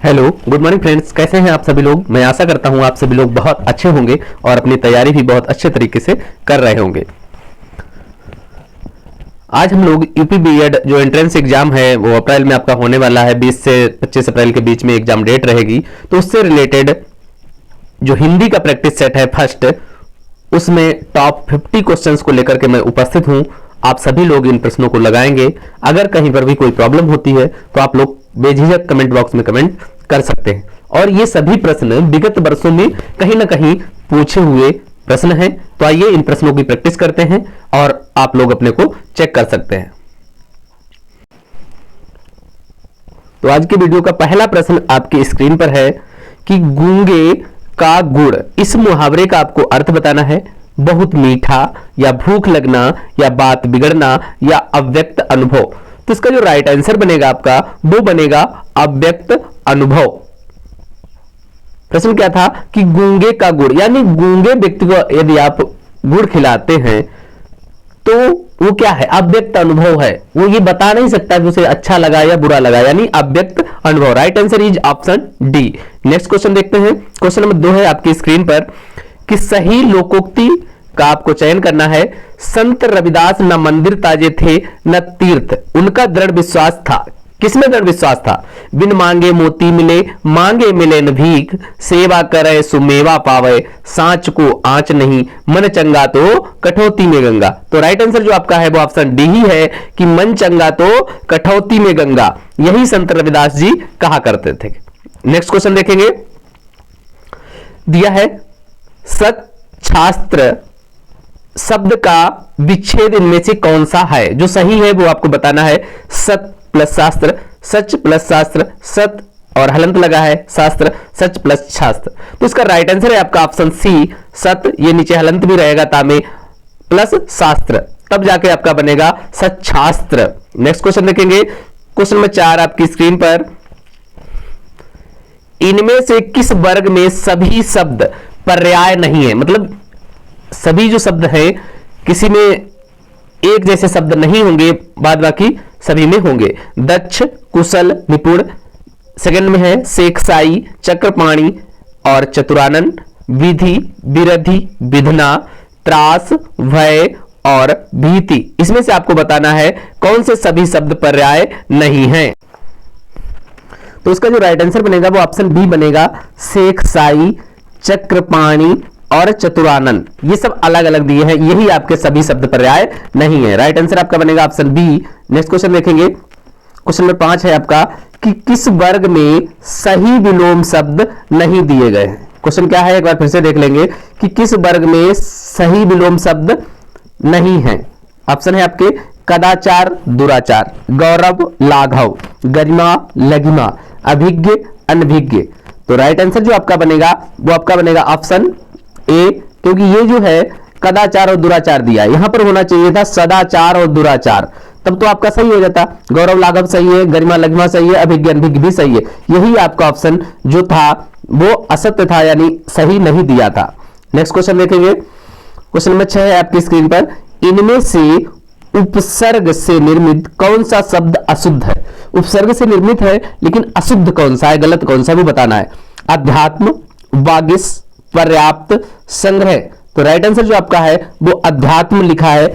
Hello, good morning friends. कैसे हैं आप सभी लोग। मैं आशा करता हूं आप सभी लोग बहुत अच्छे होंगे और अपनी तैयारी भी बहुत अच्छे तरीके से कर रहे होंगे। आज हम लोग यूपी बीएड जो एंट्रेंस एग्जाम है वो अप्रैल में आपका होने वाला है। 20 से 25 अप्रैल के बीच में एग्जाम डेट रहेगी। तो उससे रिलेटेड जो हिंदी का प्रैक्टिस सेट है फर्स्ट, उसमें टॉप 50 क्वेश्चंस को लेकर के मैं उपस्थित हूं। आप सभी लोग इन प्रश्नों को लगाएंगे। अगर कहीं पर भी कोई प्रॉब्लम होती है तो आप लोग बेझिझक कमेंट बॉक्स में कमेंट कर सकते हैं। और ये सभी प्रश्न विगत वर्षों में कहीं ना कहीं पूछे हुए प्रश्न हैं। तो आइए इन प्रश्नों की प्रैक्टिस करते हैं और आप लोग अपने को चेक कर सकते हैं। तो आज की वीडियो का पहला प्रश्न आपकी स्क्रीन पर है कि गूंगे का गुड़, इस मुहावरे का आपको अर्थ बताना है। बहुत मीठा, या भूख लगना, या बात बिगड़ना, या अव्यक्त अनुभव। तो इसका जो राइट आंसर बनेगा आपका वो बनेगा अव्यक्त अनुभव। प्रश्न क्या था कि गूंगे का गुड़, यानी गूंगे व्यक्ति को यदि आप गुड़ खिलाते हैं तो वो क्या है, अव्यक्त अनुभव है। वो ये बता नहीं सकता कि उसे अच्छा लगा या बुरा लगा, यानी अव्यक्त अनुभव। Right answer is option D. Next question देखते हैं। क्वेश्चन नंबर 2 है आपकी स्क्रीन पर कि सही लोकोक्ति का आपको चयन करना है। संत रविदास न मंदिर ताजे थे न तीर्थ, उनका दृढ़ विश्वास था। किसमें दृढ़ विश्वास था? बिन मांगे मोती मिले, मांगे मिले न भीख, सेवा करे सुमेवा पावे, सांच को आंच नहीं, मन चंगा तो कठौती में गंगा। तो राइट आंसर जो आपका है वो ऑप्शन डी ही है कि मन चंगा तो कठौती में गंगा। यही संत रविदास जी कहा करते थे। नेक्स्ट क्वेश्चन देखेंगे। दिया है सच्छास्त्र शब्द का विच्छेद इनमें से कौन सा है? जो सही है वो आपको बताना है। सत प्लस शास्त्र, सच प्लस शास्त्र, सत और हलंत लगा है शास्त्र, सच प्लस शास्त्र। तो इसका राइट आंसर है आपका ऑप्शन सी सत, ये नीचे हलंत भी रहेगा तामे, प्लस शास्त्र, तब जाके आपका बनेगा सच्छास्त्र। नेक्स्ट क्वेश्चन देखेंगे। क्वेश्चन नंबर 4 आपकी स्क्रीन पर, इनमें से किस वर्ग में सभी शब्द पर्याय नहीं है? मतलब सभी जो शब्द हैं किसी में एक जैसे शब्द नहीं होंगे, बाद बाकी सभी में होंगे। दक्ष, कुशल, निपुण। सेकंड में है शेखसाई, चक्रपाणी और चतुरानन। विधि, विरधि, विधना, त्रास, भय और भीति। इसमें से आपको बताना है कौन से सभी शब्द पर्याय नहीं हैं। तो इसका जो राइट आंसर बनेगा वो ऑप्शन बी बनेगा, शेखसाई, चक्रपाणी और चतुरानन। ये सब अलग अलग दिए हैं, यही आपके सभी शब्द पर्याय नहीं है। राइट आंसर आपका बनेगा ऑप्शन बी। नेक्स्ट क्वेश्चन देखेंगे। क्वेश्चन नंबर 5 है आपका कि किस वर्ग में सही विलोम शब्द नहीं दिए गए हैं? क्वेश्चन क्या है एक बार फिर से देख लेंगे कि किस वर्ग में सही विलोम शब्द नहीं है। ऑप्शन है आपके कदाचार, दुराचार, गौरव, लाघव, गरिमा, लघिमा, अभिज्ञ, अनभिज्ञ। तो राइट आंसर जो आपका बनेगा वो आपका बनेगा ऑप्शन ए, क्योंकि ये जो है कदाचार और दुराचार दिया है, यहां पर होना चाहिए था सदाचार और दुराचार, तब तो आपका सही हो जाता। गौरव लाघव सही है, गरिमा लघिमा सही है, अभिज्ञ अनभिज्ञ भी सही है। यही आपका ऑप्शन जो था वो असत्य था, यानी सही नहीं दिया था। नेक्स्ट क्वेश्चन देखेंगे। क्वेश्चन नंबर 6 है आपकी स्क्रीन पर, इनमें से उपसर्ग से निर्मित कौन सा शब्द अशुद्ध है? उपसर्ग से निर्मित है लेकिन अशुद्ध कौन सा है, गलत कौन सा, भी बताना है। अध्यात्म, वागिस, पर्याप्त, संग्रह। तो राइट आंसर जो आपका है वो अध्यात्म लिखा है,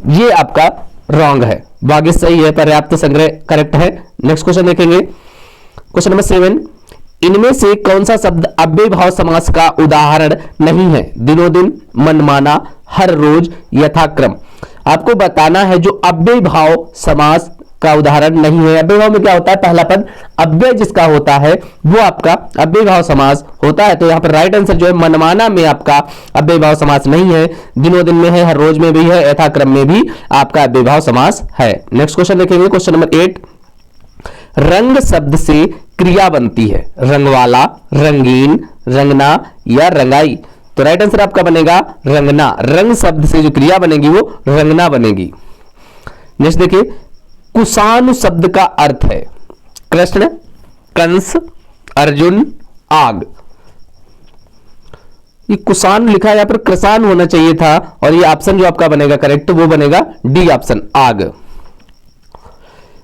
ये आपका रॉन्ग है। वागिस सही है, पर्याप्त, संग्रह करेक्ट है। नेक्स्ट क्वेश्चन देखेंगे। क्वेश्चन नंबर 7, इनमें से कौन सा शब्द अव्ययभाव समास का उदाहरण नहीं है? दिनों-दिन, मनमाना, हर रोज, यथाक्रम। आपको बताना है जो अव्ययभाव समास का उदाहरण नहीं है। अव्ययभाव में क्या होता है? पहला पद अव्यय जिसका होता है वो आपका अव्ययभाव समास होता है। तो यहां पर राइट आंसर जो है मनमाना में आपका अव्ययभाव समास नहीं है, दिनों दिन में है, हर रोज में भी है, यथाक्रम में भी आपका अव्ययभाव समास है। नेक्स्ट क्वेश्चन देखेंगे। क्वेश्चन नंबर 8, रंग शब्द से क्रिया बनती है। रंगवाला, रंगीन, रंगना या रंगाई। तो राइट आंसर आपका बनेगा रंगना। रंग शब्द से जो क्रिया बनेगी वो रंगना बनेगी। नेक्स्ट देखिए, कुशानु शब्द का अर्थ है कृष्ण, कंस, अर्जुन, आग। ये कुशान लिखा है, यहां पर कृषान होना चाहिए था, और ये ऑप्शन जो आपका बनेगा करेक्ट वो बनेगा डी ऑप्शन, आग।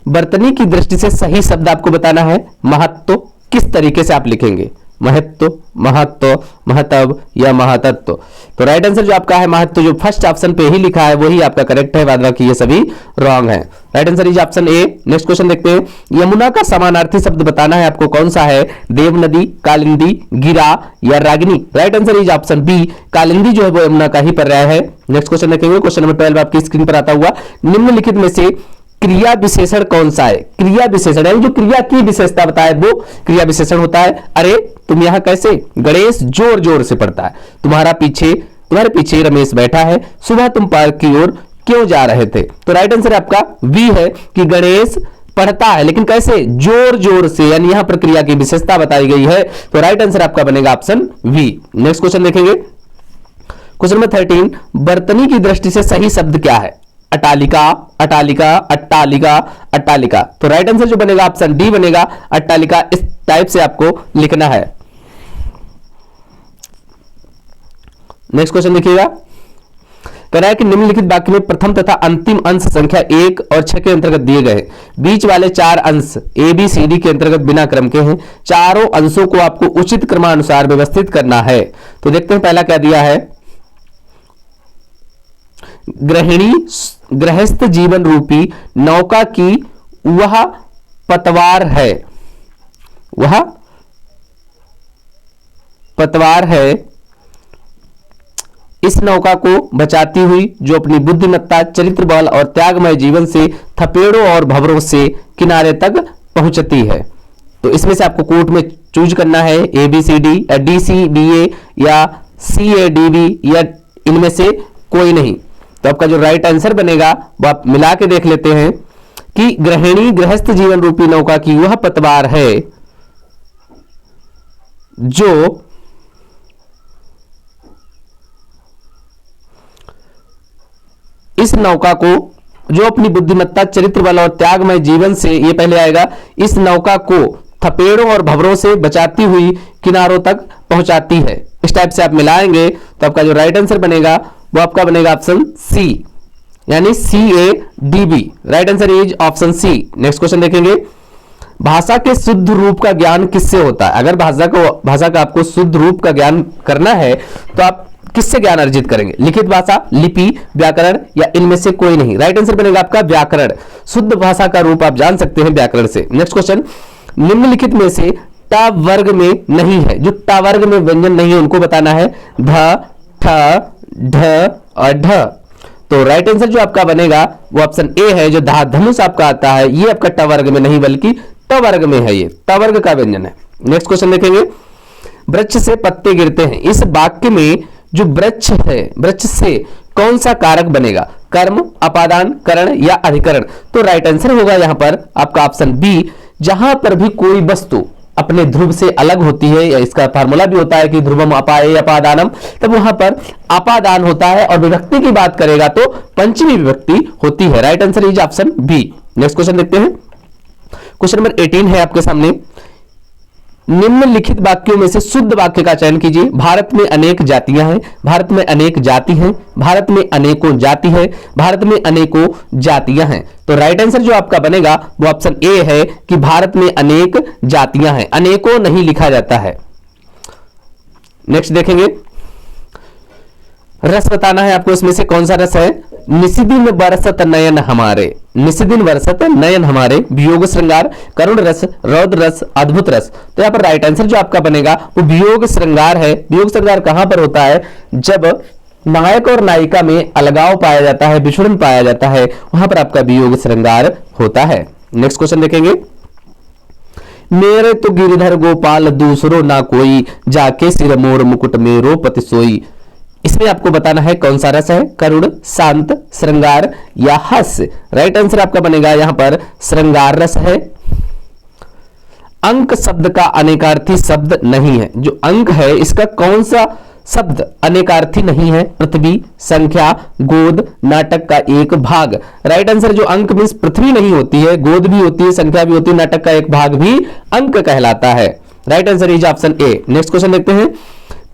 वर्तनी की दृष्टि से सही शब्द आपको बताना है। महत्व, किस तरीके से आप लिखेंगे, महत्व, महत्व, महतब या महातत्व। तो राइट आंसर जो आपका है महत्व, जो फर्स्ट ऑप्शन पे ही लिखा है वही आपका करेक्ट है, बाद बाकी ये सभी रॉन्ग है। Right answer is option A. Next question देखते हैं, यमुना का समानार्थी शब्द बताना है आपको, कौन सा है, देव नदी, कालिंदी, गिरा या रागिनी। Right answer is option B, Kalindi जो है वो यमुना का ही पर्याय है। नेक्स्ट क्वेश्चन देखेंगे, क्वेश्चन नंबर 12 आपकी स्क्रीन पर आता हुआ, निम्नलिखित में से क्रिया विशेषण कौन सा है। क्रिया विशेषण है जो क्रिया की विशेषता बताए वो क्रिया विशेषण होता है। अरे तुम यहां कैसे, गणेश जोर जोर से पढ़ता है, तुम्हारे पीछे रमेश बैठा है, सुबह तुम पार्क की ओर क्यों जा रहे थे। तो राइट आंसर आपका वी है कि गणेश पढ़ता है, लेकिन कैसे, जोर जोर से, यानी यहां पर क्रिया की विशेषता बताई गई है। तो राइट आंसर आपका बनेगा ऑप्शन वी। नेक्स्ट क्वेश्चन देखेंगे, क्वेश्चन नंबर 13, बर्तनी की दृष्टि से सही शब्द क्या है, अटालिका, अटालिका, अट्टालिका, अट्टालिका। तो राइट आंसर जो बनेगा ऑप्शन डी बनेगा, अट्टालिका। इस टाइप से आपको लिखना है। नेक्स्ट क्वेश्चन देखिएगा, कह रहा है कि निम्नलिखित वाक्य में प्रथम तथा अंतिम अंश संख्या 1 और 6 के अंतर्गत दिए गए, बीच वाले 4 अंश ए बी सी डी के अंतर्गत बिना क्रम के हैं, चारों अंशों को आपको उचित क्रमानुसार व्यवस्थित करना है। तो देखते हैं पहला क्या दिया है, गृहिणी गृहस्थ जीवन रूपी नौका की वह पतवार है, वह पतवार है, इस नौका को बचाती हुई जो अपनी बुद्धिमत्ता, चरित्र बल और त्यागमय जीवन से थपेड़ों और भंवरों से किनारे तक पहुंचती है। तो इसमें से आपको कोर्ट में चूज करना है, ए बी सी डी या डी सी बी ए या सी ए डी बी या इनमें से कोई नहीं। तो आपका जो राइट आंसर बनेगा वो आप मिला के देख लेते हैं कि गृहिणी गृहस्थ जीवन रूपी नौका की वह पतवार है जो इस नौका को, जो अपनी बुद्धिमत्ता, चरित्र बल और त्यागमय जीवन से, ये पहले आएगा, इस नौका को थपेड़ों और भंवरों से बचाती हुई किनारों तक पहुंचाती है। इस टाइप से आप मिलाएंगे तो आपका जो राइट आंसर बनेगा वो आपका बनेगा ऑप्शन सी, यानी C A D B. Right answer is option C. Next question देखेंगे, भाषा के शुद्ध रूप का ज्ञान किससे होता है। अगर भाषा का आपको शुद्ध रूप का ज्ञान करना है तो आप किससे ज्ञान अर्जित करेंगे, लिखित भाषा, लिपि, व्याकरण या इनमें से कोई नहीं। राइट आंसर बनेगा आपका व्याकरण। शुद्ध भाषा का रूप आप जान सकते हैं व्याकरण से। नेक्स्ट क्वेश्चन, निम्नलिखित में से ट वर्ग में नहीं है, जो ट वर्ग में व्यंजन नहीं है उनको बताना है, ध, ठ, ढ और ढ। तो राइट आंसर जो आपका बनेगा वो ऑप्शन ए है, जो धा धनुष आपका आता है ये आपका ट वर्ग में नहीं बल्कि ट वर्ग में है, ये ट वर्ग का व्यंजन है। नेक्स्ट क्वेश्चन देखेंगे, वृक्ष से पत्ते गिरते हैं, इस वाक्य में जो वृक्ष है, वृक्ष से कौन सा कारक बनेगा, कर्म, अपादान, करण या अधिकरण। तो राइट आंसर होगा यहां पर आपका ऑप्शन बी, जहां पर भी कोई वस्तु अपने ध्रुव से अलग होती है, या इसका फार्मूला भी होता है कि ध्रुवम अपाये अपादानम, तब वहां पर अपादान होता है। और विभक्ति की बात करेगा तो पंचमी विभक्ति होती है। Right answer is option B. Next question देखते हैं, क्वेश्चन नंबर 18 है आपके सामने, निम्नलिखित वाक्यों में से शुद्ध वाक्य का चयन कीजिए। भारत में अनेक जातियां हैं, भारत में अनेक जाति हैं, भारत में अनेकों जाति है, भारत में अनेकों जातियां हैं। तो राइट आंसर जो आपका बनेगा वो ऑप्शन ए है कि भारत में अनेक जातियां हैं, अनेकों नहीं लिखा जाता है। नेक्स्ट देखेंगे, रस बताना है आपको, इसमें से कौन सा रस है, निशिदिन बरसत नयन हमारे, निशिदिन बरसत नयन हमारे, वियोग श्रृंगार, करुण रस, रौद्र रस, अद्भुत रस। तो यहां पर राइट आंसर जो आपका बनेगा वो वियोग श्रृंगार है। वियोग श्रृंगार कहां पर होता है, जब नायक और नायिका में अलगाव पाया जाता है, विछुड़न पाया जाता है, वहां पर आपका वियोग श्रृंगार होता है। नेक्स्ट क्वेश्चन देखेंगे, मेरे तो गिरिधर गोपाल दूसरो ना कोई, जाके सिर मोर मुकुट मेरो पति सोई। इसमें आपको बताना है कौन सा रस है, करुण, शांत, श्रृंगार या हास्य। राइट आंसर आपका बनेगा यहां पर श्रृंगार रस है। अंक शब्द का अनेकार्थी शब्द नहीं है, जो अंक है इसका कौन सा शब्द अनेकार्थी नहीं है, पृथ्वी, संख्या, गोद, नाटक का एक भाग। राइट आंसर जो अंक मींस पृथ्वी नहीं होती है, गोद भी होती है, संख्या भी होती है, नाटक का एक भाग भी अंक कहलाता है। Right answer is option A. Next question देखते हैं,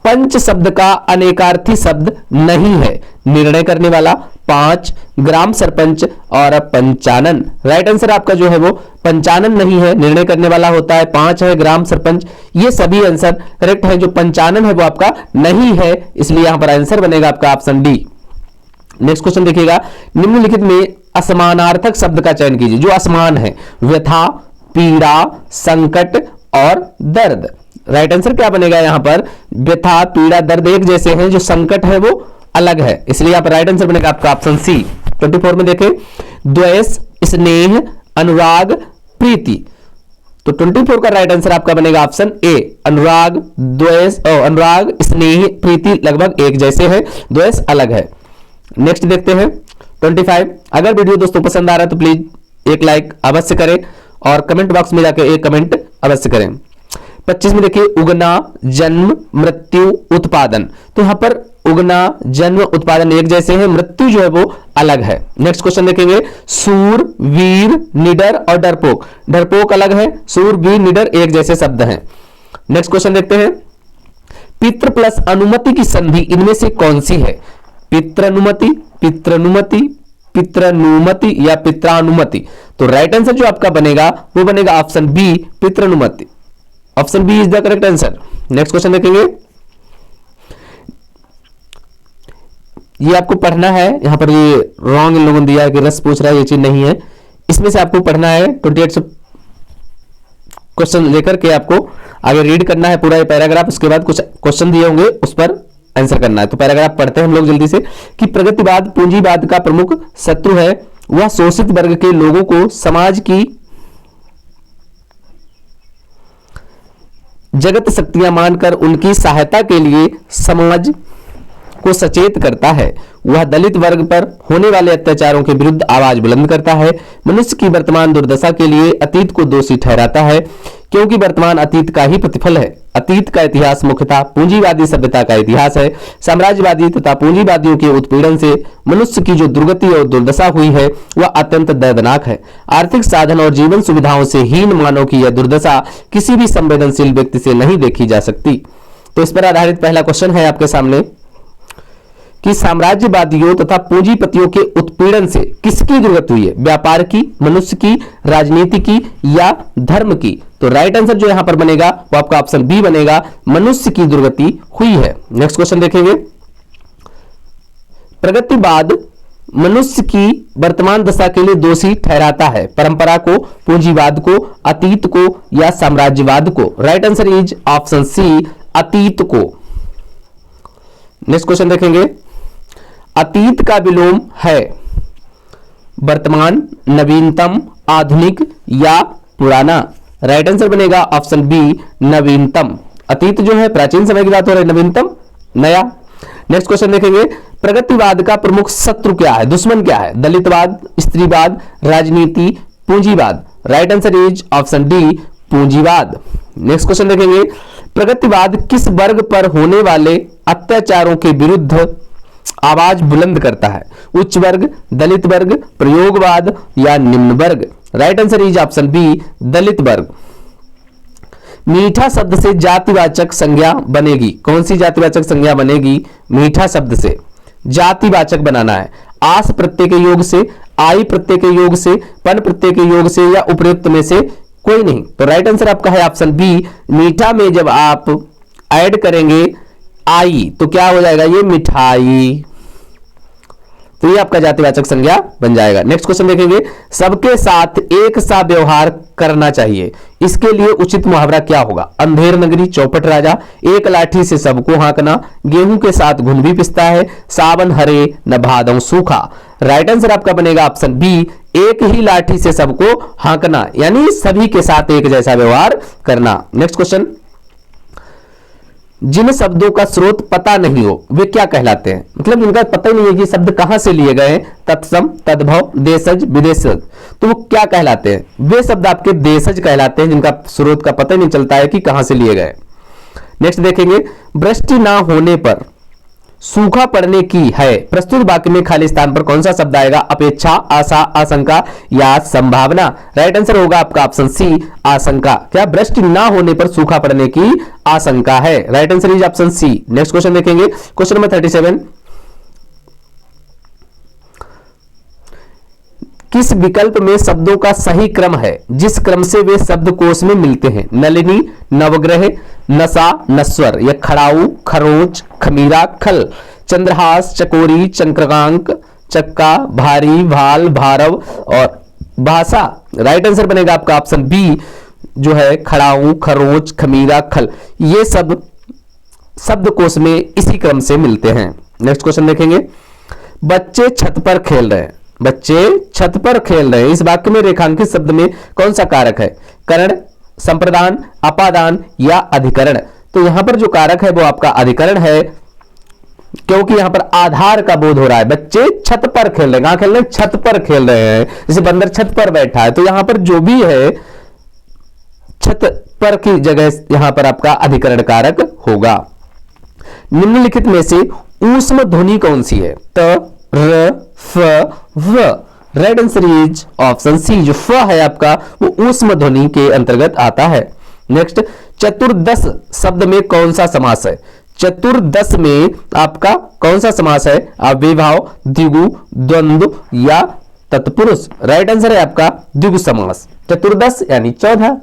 पंच शब्द का अनेकार्थी शब्द नहीं है, निर्णय करने वाला, 5 ग्राम सरपंच और पंचानन। राइट आंसर आपका जो है वो पंचानन नहीं है, निर्णय करने वाला होता है, 5 है ग्राम सरपंच। ये सभी आंसर करेक्ट है, जो पंचानन है वो आपका नहीं है, इसलिए यहां पर आंसर बनेगा आपका ऑप्शन डी। नेक्स्ट क्वेश्चन देखिएगा, निम्नलिखित में असमानार्थक शब्द का चयन कीजिए। जो असमान है, व्यथा, पीड़ा, संकट और दर्द। राइट आंसर क्या बनेगा यहां पर, व्यथा, पीड़ा, दर्द एक जैसे हैं, जो संकट है वो अलग है, इसलिए यहां पर राइट आंसर बनेगा आपका ऑप्शन सी। 24 में देखें, द्वेष, स्नेह, अनुराग, प्रीति। तो 24 का राइट आंसर आपका बनेगा ऑप्शन ए, अनुराग, द्वेष, अनुराग, स्नेह, प्रीति लगभग एक जैसे है, द्वेष अलग है। नेक्स्ट देखते हैं 25। अगर वीडियो दोस्तों पसंद आ रहा है तो प्लीज एक लाइक अवश्य करें और कमेंट बॉक्स में जाकर एक कमेंट अवश्य करें। 25 में देखिए, उगना, जन्म, मृत्यु, उत्पादन। तो यहां पर उगना, जन्म, उत्पादन एक जैसे हैं, मृत्यु जो है वो अलग है। नेक्स्ट क्वेश्चन देखेंगे, सूर, वीर, निडर और डरपोक। डरपोक अलग है, सूर, वीर, निडर एक जैसे शब्द हैं। नेक्स्ट क्वेश्चन देखते हैं, पितृ प्लस अनुमति की संधि इनमें से कौन सी है। पितृनुमति, पितृनुमति, पितृनुमति या पित्रानुमति। तो राइट आंसर जो आपका बनेगा वो बनेगा ऑप्शन बी, पितृनुमति। Option B is the correct answer. Next question देखेंगे, ये आपको पढ़ना है, यहां पर ये रॉन्ग इन लोगों ने दिया है कि रस पूछ रहा है, ये चीज नहीं है, इसमें से आपको पढ़ना है 28 क्वेश्चन लेकर के आपको आगे रीड करना है पूरा ये पैराग्राफ, उसके बाद कुछ क्वेश्चन दिए होंगे उस पर आंसर करना है। तो पैराग्राफ पढ़ते हैं हम लोग जल्दी से, कि प्रगतिवाद पूंजीवाद का प्रमुख शत्रु है, वह शोषित वर्ग के लोगों को समाज की जगत शक्तियां मानकर उनकी सहायता के लिए समाज को सचेत करता है। वह दलित वर्ग पर होने वाले अत्याचारों के विरुद्ध आवाज बुलंद करता है। मनुष्य की वर्तमान दुर्दशा के लिए अतीत को दोषी ठहराता है, क्योंकि वर्तमान अतीत का ही प्रतिफल है। अतीत का इतिहास मुख्यतः पूंजीवादी सभ्यता का इतिहास है। साम्राज्यवादी तथा पूंजीवादियों के उत्पीड़न से मनुष्य की जो दुर्गति और दुर्दशा हुई है वह अत्यंत दर्दनाक है। आर्थिक साधन और जीवन सुविधाओं से हीन मानव की यह दुर्दशा किसी भी संवेदनशील व्यक्ति से नहीं देखी जा सकती। तो इस पर आधारित पहला क्वेश्चन है आपके सामने कि साम्राज्यवादियों तथा पूंजीपतियों के उत्पीड़न से किसकी दुर्गति हुई है, व्यापार की, मनुष्य की, राजनीति की या धर्म की। तो राइट आंसर जो यहां पर बनेगा वो आपका ऑप्शन बी बनेगा, मनुष्य की दुर्गति हुई है। नेक्स्ट क्वेश्चन देखेंगे, प्रगतिवाद मनुष्य की वर्तमान दशा के लिए दोषी ठहराता है, परंपरा को, पूंजीवाद को, अतीत को या साम्राज्यवाद को। Right answer is option C, अतीत को। नेक्स्ट क्वेश्चन देखेंगे, अतीत का विलोम है वर्तमान, नवीनतम, आधुनिक या पुराना। राइट आंसर बनेगा ऑप्शन बी, नवीनतम। अतीत जो है प्राचीन समय की बात हो रही है, नवीनतम नया। नेक्स्ट क्वेश्चन देखेंगे, प्रगतिवाद का प्रमुख शत्रु क्या है, दुश्मन क्या है, दलितवाद, स्त्रीवाद, राजनीति, पूंजीवाद। Right answer is option D, पूंजीवाद। नेक्स्ट क्वेश्चन देखेंगे, प्रगतिवाद किस वर्ग पर होने वाले अत्याचारों के विरुद्ध आवाज बुलंद करता है, उच्च वर्ग, दलित वर्ग, प्रयोगवाद या निम्न वर्ग। Right answer is option B, दलित वर्ग। मीठा शब्द से जातिवाचक संज्ञा बनेगी, कौन सी जातिवाचक संज्ञा बनेगी, मीठा शब्द से जातिवाचक बनाना है। आस प्रत्यय के योग से, आई प्रत्यय के योग से, पन प्रत्यय के योग से या उपयुक्त में से कोई नहीं। तो राइट आंसर आपका है ऑप्शन बी, मीठा में जब आप ऐड करेंगे आई तो क्या हो जाएगा, ये मिठाई। तो ये आपका जातिवाचक संज्ञा बन जाएगा। नेक्स्ट क्वेश्चन देखेंगे, सबके साथ एक सा व्यवहार करना चाहिए, इसके लिए उचित मुहावरा क्या होगा, अंधेर नगरी चौपट राजा, एक लाठी से सबको हाँकना, गेहूं के साथ घुन भी पिसता है, सावन हरे न भादों सूखा। राइट आंसर आपका बनेगा ऑप्शन बी, एक ही लाठी से सबको हाँकना, यानी सभी के साथ एक जैसा व्यवहार करना। नेक्स्ट क्वेश्चन, जिन शब्दों का स्रोत पता नहीं हो वे क्या कहलाते हैं, मतलब जिनका पता ही नहीं है कि शब्द कहां से लिए गए, तत्सम, तद्भव, देशज, विदेशज, तो वो क्या कहलाते हैं, वे शब्द आपके देशज कहलाते हैं, जिनका स्रोत का पता ही नहीं चलता है कि कहां से लिए गए। नेक्स्ट देखेंगे, वृष्टि ना होने पर सूखा पड़ने की है, प्रस्तुत वाक्य में खाली स्थान पर कौन सा शब्द आएगा, अपेक्षा, आशा, आशंका या संभावना। राइट आंसर होगा आपका ऑप्शन सी, आशंका। क्या वृष्टि ना होने पर सूखा पड़ने की आशंका है। Right answer is option C. Next question देखेंगे, क्वेश्चन नंबर 37, किस विकल्प में शब्दों का सही क्रम है जिस क्रम से वे शब्दकोश में मिलते हैं? नलिनी, नवग्रह, नशा, नश्वर या खड़ाऊ, खरोच, खमीरा, खल, चंद्रहास, चकोरी, चंद्रकांक, चक्का, भारी, भाल, भारव और भाषा। राइट आंसर बनेगा आपका ऑप्शन बी जो है खड़ाऊ, खरोच, खमीरा, खल। ये सब शब्दकोश में इसी क्रम से मिलते हैं। नेक्स्ट क्वेश्चन देखेंगे। बच्चे छत पर खेल रहे हैं। बच्चे छत पर खेल रहे हैं, इस वाक्य में रेखांकित शब्द में कौन सा कारक है? करण, संप्रदान, अपादान या अधिकरण? तो यहां पर जो कारक है वो आपका अधिकरण है, क्योंकि यहां पर आधार का बोध हो रहा है। बच्चे छत पर खेल रहे हैं, कहां खेल रहे हैं? छत पर खेल रहे हैं, जैसे बंदर छत पर बैठा है, तो यहां पर जो भी है छत पर की जगह यहां पर आपका अधिकरण कारक होगा। निम्नलिखित में से ऊष्म ध्वनि कौन सी है? त, र, फ, व। Right answer is option C, जो फ है आपका वो ऊष्म ध्वनि के अंतर्गत आता है। नेक्स्ट, चतुर्दश शब्द में कौन सा समास है? चतुर्दश में आपका कौन सा समास है? अव्ययभाव, द्विगु, द्वंद्व या तत्पुरुष? राइट आंसर है आपका द्विगु समास। चतुर्दश यानी 14।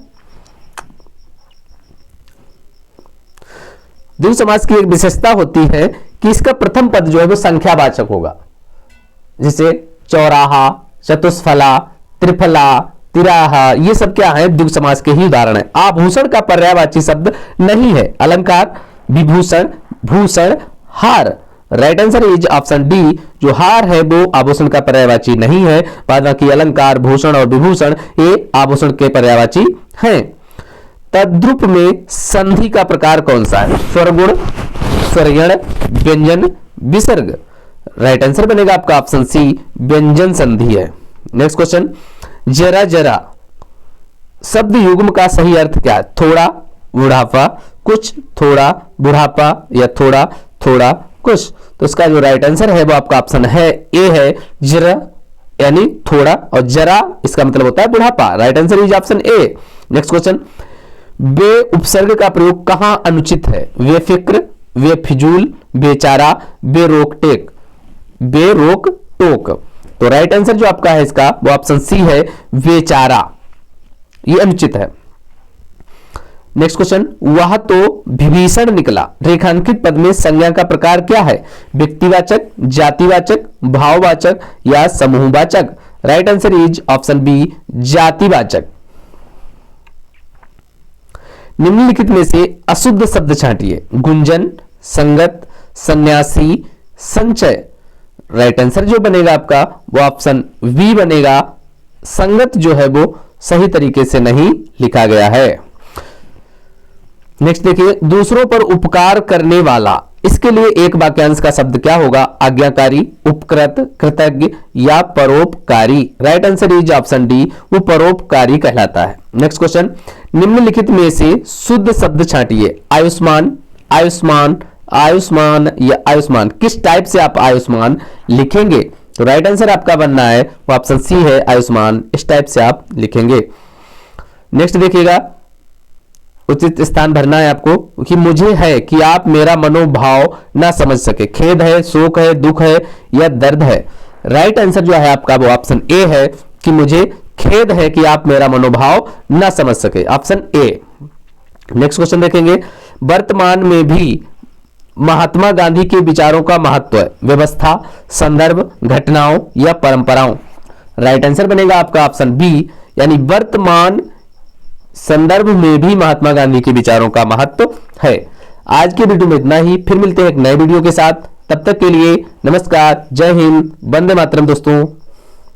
द्विगु समास की एक विशेषता होती है कि इसका प्रथम पद जो है वो संख्यावाचक होगा, जैसे चौराहा, चतुष्फला, त्रिफला, तिराहा, ये सब क्या है? द्विगु समास के ही उदाहरण है। आभूषण का पर्यायवाची शब्द नहीं है। अलंकार, विभूषण, भूषण, हार। Right answer is option D, जो हार है वो आभूषण का पर्यायवाची नहीं है, बाद बाकी अलंकार, भूषण और विभूषण ये आभूषण के पर्यायवाची हैं। तद्रुप में संधि का प्रकार कौन सा है? स्वरगुण, स्वरयण, व्यंजन, विसर्ग? राइट आंसर बनेगा आपका ऑप्शन सी, व्यंजन संधि है। नेक्स्ट क्वेश्चन, जरा जरा शब्द युग्म का सही अर्थ क्या है? थोड़ा, बुढ़ापा, कुछ, थोड़ा, बुढ़ापा या थोड़ा, थोड़ा, कुछ? तो इसका जो राइट आंसर है वो आपका ऑप्शन है ए है, जरा यानी थोड़ा, और जरा इसका मतलब होता है बुढ़ापा। Right answer is option A. Next question, बे उपसर्ग का प्रयोग कहां अनुचित है? बेफिक्र, बेफिजूल, बेचारा, बेरोक टेक, बेरोक टोक? तो राइट आंसर जो आपका है इसका वो ऑप्शन सी है, बेचारा, ये अनुचित है। नेक्स्ट क्वेश्चन, वह तो विभीषण निकला रेखांकित पद में संज्ञा का प्रकार क्या है? व्यक्तिवाचक, जातिवाचक, भाववाचक या समूहवाचक? Right answer is option B, जातिवाचक। निम्नलिखित में से अशुद्ध शब्द छांटिए। गुंजन, संगत, सन्यासी, संचय? राइट आंसर जो बनेगा आपका वो ऑप्शन बी बनेगा, संगत जो है वो सही तरीके से नहीं लिखा गया है। नेक्स्ट देखिए, दूसरों पर उपकार करने वाला, इसके लिए एक वाक्यांश का शब्द क्या होगा? आज्ञाकारी, उपकृत, कृतज्ञ या परोपकारी? Right answer is option D, वो परोपकारी कहलाता है। नेक्स्ट क्वेश्चन, निम्नलिखित में से शुद्ध शब्द छांटिए। आयुष्मान, आयुष्मान, आयुष्मान या आयुष्मान? किस टाइप से आप आयुष्मान लिखेंगे? तो राइट आंसर आपका बनना है वो ऑप्शन सी है, आयुष्मान, इस टाइप से आप लिखेंगे। नेक्स्ट देखिएगा, उचित स्थान भरना है आपको कि मुझे है कि आप मेरा मनोभाव ना समझ सके। खेद है, शोक है, दुख है या दर्द है? राइट आंसर जो है आपका वो ऑप्शन ए है कि मुझे खेद है कि आप मेरा मनोभाव ना समझ सके, ऑप्शन ए। नेक्स्ट क्वेश्चन देखेंगे, वर्तमान में भी महात्मा गांधी के विचारों का महत्व है। व्यवस्था, संदर्भ, घटनाओं या परंपराओं? राइट आंसर बनेगा आपका ऑप्शन बी, यानी वर्तमान संदर्भ में भी महात्मा गांधी के विचारों का महत्व है। आज के वीडियो में इतना ही, फिर मिलते हैं एक नए वीडियो के साथ। तब तक के लिए नमस्कार, जय हिंद, वंदे मातरम दोस्तों।